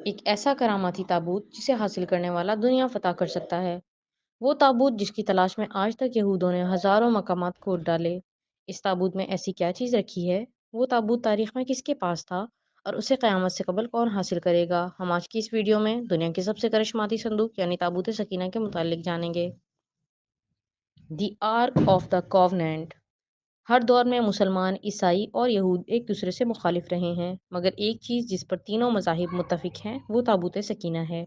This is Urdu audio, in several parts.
ایک ایسا کراماتی تابوت جسے حاصل کرنے والا دنیا فتح کر سکتا ہے۔ وہ تابوت جس کی تلاش میں آج تک یہودوں نے ہزاروں مقامات کھود ڈالے۔ اس تابوت میں ایسی کیا چیز رکھی ہے؟ وہ تابوت تاریخ میں کس کے پاس تھا؟ اور اسے قیامت سے قبل کون حاصل کرے گا؟ ہم آج کی اس ویڈیو میں دنیا کے سب سے کرشماتی صندوق یعنی تابوت سکینہ کے متعلق جانیں گے۔ دی آرک آف دا کووننٹ۔ ہر دور میں مسلمان، عیسائی اور یہود ایک دوسرے سے مخالف رہے ہیں، مگر ایک چیز جس پر تینوں مذاہب متفق ہیں وہ تابوت سکینہ ہے۔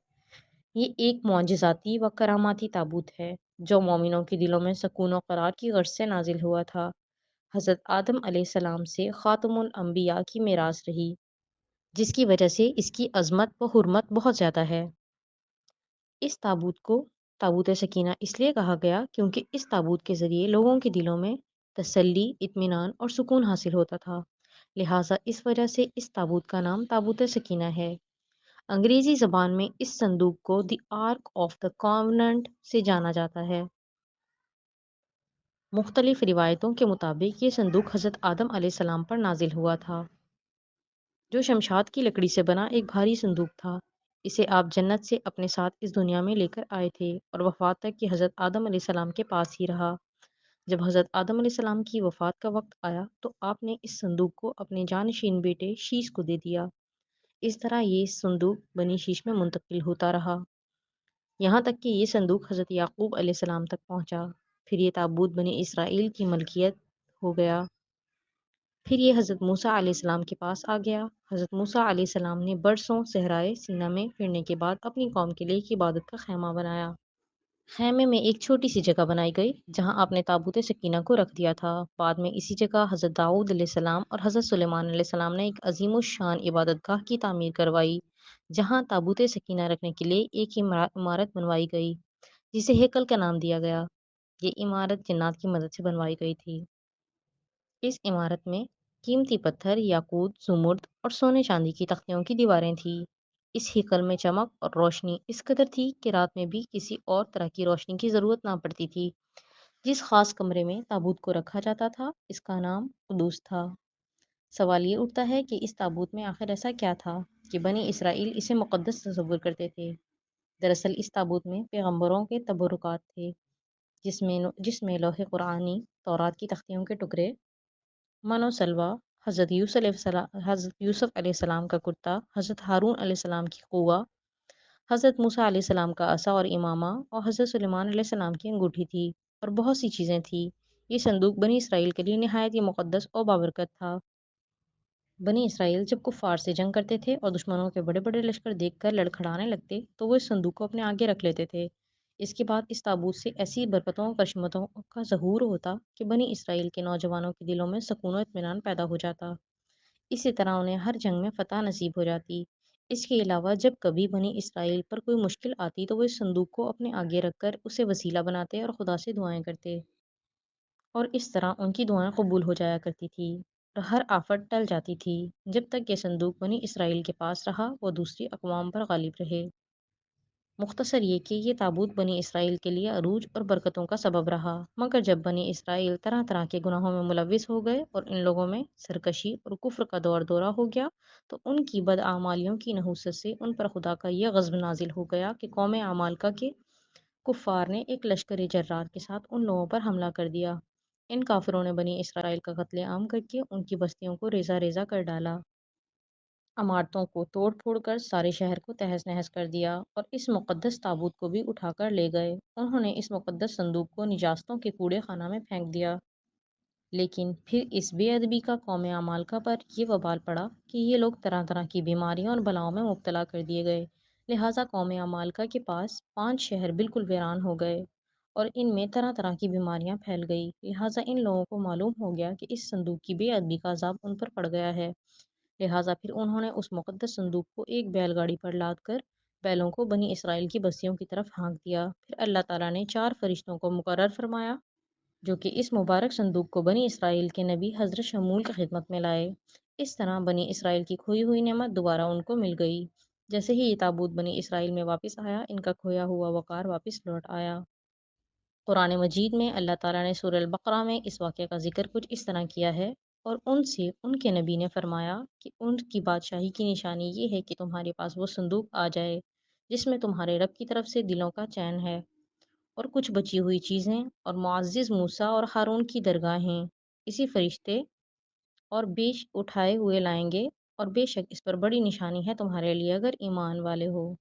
یہ ایک معجزاتی و کراماتی تابوت ہے جو مومنوں کے دلوں میں سکون و قرار کی غرض سے نازل ہوا تھا۔ حضرت آدم علیہ السلام سے خاتم الانبیاء کی میراث رہی، جس کی وجہ سے اس کی عظمت و حرمت بہت زیادہ ہے۔ اس تابوت کو تابوت سکینہ اس لیے کہا گیا کیونکہ اس تابوت کے ذریعے لوگوں کے دلوں میں تسلی، اطمینان اور سکون حاصل ہوتا تھا، لہٰذا اس وجہ سے اس تابوت کا نام تابوت سکینہ ہے۔ انگریزی زبان میں اس صندوق کو دی آرک آف دا کووننٹ سے جانا جاتا ہے۔ مختلف روایتوں کے مطابق یہ صندوق حضرت آدم علیہ السلام پر نازل ہوا تھا، جو شمشاد کی لکڑی سے بنا ایک بھاری صندوق تھا۔ اسے آپ جنت سے اپنے ساتھ اس دنیا میں لے کر آئے تھے اور وفات تک یہ حضرت آدم علیہ السلام کے پاس ہی رہا۔ جب حضرت آدم علیہ السلام کی وفات کا وقت آیا تو آپ نے اس صندوق کو اپنے جانشین بیٹے شیش کو دے دیا۔ اس طرح یہ صندوق بنی شیش میں منتقل ہوتا رہا، یہاں تک کہ یہ صندوق حضرت یعقوب علیہ السلام تک پہنچا۔ پھر یہ تابوت بنی اسرائیل کی ملکیت ہو گیا۔ پھر یہ حضرت موسیٰ علیہ السلام کے پاس آ گیا۔ حضرت موسیٰ علیہ السلام نے برسوں صحرائے سینا میں پھرنے کے بعد اپنی قوم کے لیے ایک عبادت کا خیمہ بنایا۔ خیمے میں ایک چھوٹی سی جگہ بنائی گئی جہاں آپ نے تابوت سکینہ کو رکھ دیا تھا۔ بعد میں اسی جگہ حضرت داؤد علیہ السلام اور حضرت سلیمان علیہ السلام نے ایک عظیم الشان عبادت گاہ کی تعمیر کروائی، جہاں تابوت سکینہ رکھنے کے لیے ایک عمارت بنوائی گئی جسے ہیکل کا نام دیا گیا۔ یہ عمارت جنات کی مدد سے بنوائی گئی تھی۔ اس عمارت میں قیمتی پتھر، یاقوت، زمرد اور سونے چاندی کی تختیوں کی دیواریں تھیں۔ اس ہیکل میں چمک اور روشنی اس قدر تھی کہ رات میں بھی کسی اور طرح کی روشنی کی ضرورت نہ پڑتی تھی۔ جس خاص کمرے میں تابوت کو رکھا جاتا تھا اس کا نام قدوس تھا۔ سوال یہ اٹھتا ہے کہ اس تابوت میں آخر ایسا کیا تھا کہ بنی اسرائیل اسے مقدس تصور کرتے تھے؟ دراصل اس تابوت میں پیغمبروں کے تبرکات تھے، جس میں لوح قرآنی، تورات کی تختیوں کے ٹکڑے، من و سلوہ، حضرت یوسف علیہ السلام کا کرتا، حضرت ہارون علیہ السلام کی قوہ، حضرت موسیٰ علیہ السلام کا عصا اور امامہ اور حضرت سلیمان علیہ السلام کی انگوٹھی تھی، اور بہت سی چیزیں تھیں۔ یہ صندوق بنی اسرائیل کے لیے نہایت ہی مقدس اور بابرکت تھا۔ بنی اسرائیل جب کفار سے جنگ کرتے تھے اور دشمنوں کے بڑے بڑے لشکر دیکھ کر لڑکھڑانے لگتے تو وہ اس صندوق کو اپنے آگے رکھ لیتے تھے۔ اس کے بعد اس تابوت سے ایسی برکتوں اور کرشمتوں کا ظہور ہوتا کہ بنی اسرائیل کے نوجوانوں کے دلوں میں سکون و اطمینان پیدا ہو جاتا، اسی طرح انہیں ہر جنگ میں فتح نصیب ہو جاتی۔ اس کے علاوہ جب کبھی بنی اسرائیل پر کوئی مشکل آتی تو وہ اس صندوق کو اپنے آگے رکھ کر اسے وسیلہ بناتے اور خدا سے دعائیں کرتے، اور اس طرح ان کی دعائیں قبول ہو جایا کرتی تھی اور ہر آفت ٹل جاتی تھی۔ جب تک یہ صندوق بنی اسرائیل کے پاس رہا وہ دوسری اقوام پر غالب رہے۔ مختصر یہ کہ یہ تابوت بنی اسرائیل کے لیے عروج اور برکتوں کا سبب رہا، مگر جب بنی اسرائیل طرح طرح کے گناہوں میں ملوث ہو گئے اور ان لوگوں میں سرکشی اور کفر کا دور دورہ ہو گیا تو ان کی بدعمالیوں کی نحوست سے ان پر خدا کا یہ غضب نازل ہو گیا کہ قوم عمالقہ کے کفار نے ایک لشکر جرار کے ساتھ ان لوگوں پر حملہ کر دیا۔ ان کافروں نے بنی اسرائیل کا قتل عام کر کے ان کی بستیوں کو ریزہ ریزہ کر ڈالا، عمارتوں کو توڑ پھوڑ کر سارے شہر کو تہس نہس کر دیا اور اس مقدس تابوت کو بھی اٹھا کر لے گئے۔ انہوں نے اس مقدس صندوق کو نجاستوں کے کوڑے خانہ میں پھینک دیا۔ لیکن پھر اس بے ادبی کا قوم عمالقہ پر یہ وبال پڑا کہ یہ لوگ طرح طرح کی بیماریوں اور بلاؤں میں مبتلا کر دیے گئے، لہٰذا قوم عمالقہ کے پاس 5 شہر بالکل ویران ہو گئے اور ان میں طرح طرح کی بیماریاں پھیل گئی، لہٰذا ان لوگوں کو معلوم ہو گیا کہ اس صندوق کی بے ادبی کا عذاب ان پر پڑ گیا ہے، لہٰذا پھر انہوں نے اس مقدس صندوق کو ایک بیل گاڑی پر لاد کر بیلوں کو بنی اسرائیل کی بستیوں کی طرف ہانک دیا۔ پھر اللہ تعالیٰ نے 4 فرشتوں کو مقرر فرمایا جو کہ اس مبارک صندوق کو بنی اسرائیل کے نبی حضرت شمول کی خدمت میں لائے۔ اس طرح بنی اسرائیل کی کھوئی ہوئی نعمت دوبارہ ان کو مل گئی۔ جیسے ہی یہ تابوت بنی اسرائیل میں واپس آیا ان کا کھویا ہوا وقار واپس لوٹ آیا۔ قرآن مجید میں اللہ تعالیٰ نے سورہ البقرہ میں اس واقعے کا ذکر کچھ اس طرح کیا ہے: اور ان سے ان کے نبی نے فرمایا کہ ان کی بادشاہی کی نشانی یہ ہے کہ تمہارے پاس وہ صندوق آ جائے جس میں تمہارے رب کی طرف سے دلوں کا چین ہے اور کچھ بچی ہوئی چیزیں اور معزز موسیٰ اور ہارون کی درگاہیں اسی فرشتے اور بیش اٹھائے ہوئے لائیں گے، اور بے شک اس پر بڑی نشانی ہے تمہارے لیے اگر ایمان والے ہو۔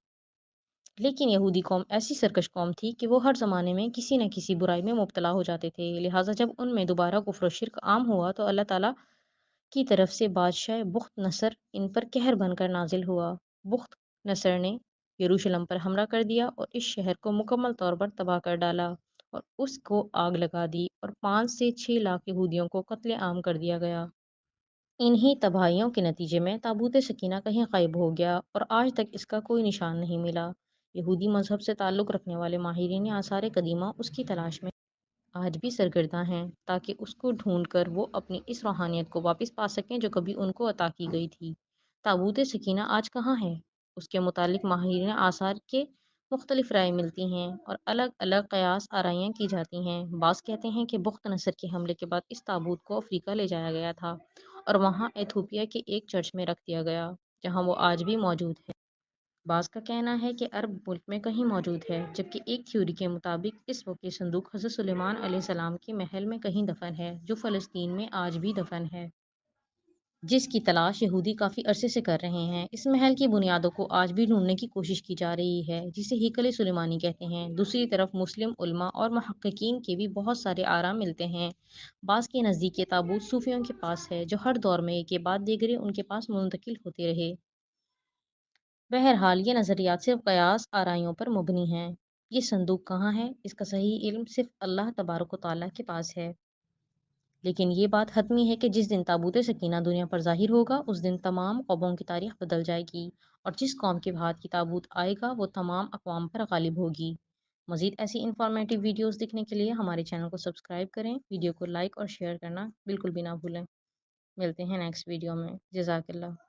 لیکن یہودی قوم ایسی سرکش قوم تھی کہ وہ ہر زمانے میں کسی نہ کسی برائی میں مبتلا ہو جاتے تھے، لہٰذا جب ان میں دوبارہ کفر و شرک عام ہوا تو اللہ تعالیٰ کی طرف سے بادشاہ بخت نصر ان پر قہر بن کر نازل ہوا۔ بخت نصر نے یروشلم پر حملہ کر دیا اور اس شہر کو مکمل طور پر تباہ کر ڈالا اور اس کو آگ لگا دی اور 5 سے 6 لاکھ یہودیوں کو قتل عام کر دیا گیا۔ انہی تباہیوں کے نتیجے میں تابوت سکینہ کہیں غائب ہو گیا اور آج تک اس کا کوئی نشان نہیں ملا۔ یہودی مذہب سے تعلق رکھنے والے ماہرین آثار قدیمہ اس کی تلاش میں آج بھی سرگرداں ہیں تاکہ اس کو ڈھونڈ کر وہ اپنی اس روحانیت کو واپس پا سکیں جو کبھی ان کو عطا کی گئی تھی۔ تابوت سکینہ آج کہاں ہے؟ اس کے متعلق ماہرین آثار کے مختلف رائے ملتی ہیں اور الگ الگ قیاس آرائیاں کی جاتی ہیں۔ بعض کہتے ہیں کہ بخت نصر کے حملے کے بعد اس تابوت کو افریقہ لے جایا گیا تھا اور وہاں ایتھوپیا کے ایک چرچ میں رکھ دیا گیا جہاں وہ آج بھی موجود ہے۔ بعض کا کہنا ہے کہ عرب ملک میں کہیں موجود ہے، جبکہ ایک تھیوری کے مطابق اس وقت یہ صندوق حضرت سلیمان علیہ السلام کے محل میں کہیں دفن ہے جو فلسطین میں آج بھی دفن ہے، جس کی تلاش یہودی کافی عرصے سے کر رہے ہیں۔ اس محل کی بنیادوں کو آج بھی ڈھونڈنے کی کوشش کی جا رہی ہے جسے ہیکل سلیمانی کہتے ہیں۔ دوسری طرف مسلم علماء اور محققین کے بھی بہت سارے آراء ملتے ہیں۔ بعض کے نزدیک یہ تابوت صوفیوں کے پاس ہے جو ہر دور میں ایک کے بعد دیگرے ان کے پاس منتقل ہوتے رہے۔ بہرحال یہ نظریات صرف قیاس آرائیوں پر مبنی ہیں۔ یہ صندوق کہاں ہے اس کا صحیح علم صرف اللہ تبارک و تعالیٰ کے پاس ہے، لیکن یہ بات حتمی ہے کہ جس دن تابوت سکینہ دنیا پر ظاہر ہوگا اس دن تمام قوموں کی تاریخ بدل جائے گی اور جس قوم کے ہاتھ کی تابوت آئے گا وہ تمام اقوام پر غالب ہوگی۔ مزید ایسی انفارمیٹیو ویڈیوز دیکھنے کے لیے ہمارے چینل کو سبسکرائب کریں، ویڈیو کو لائک اور شیئر کرنا بالکل بھی نہ بھولیں۔ ملتے ہیں نیکسٹ ویڈیو میں۔ جزاک اللہ۔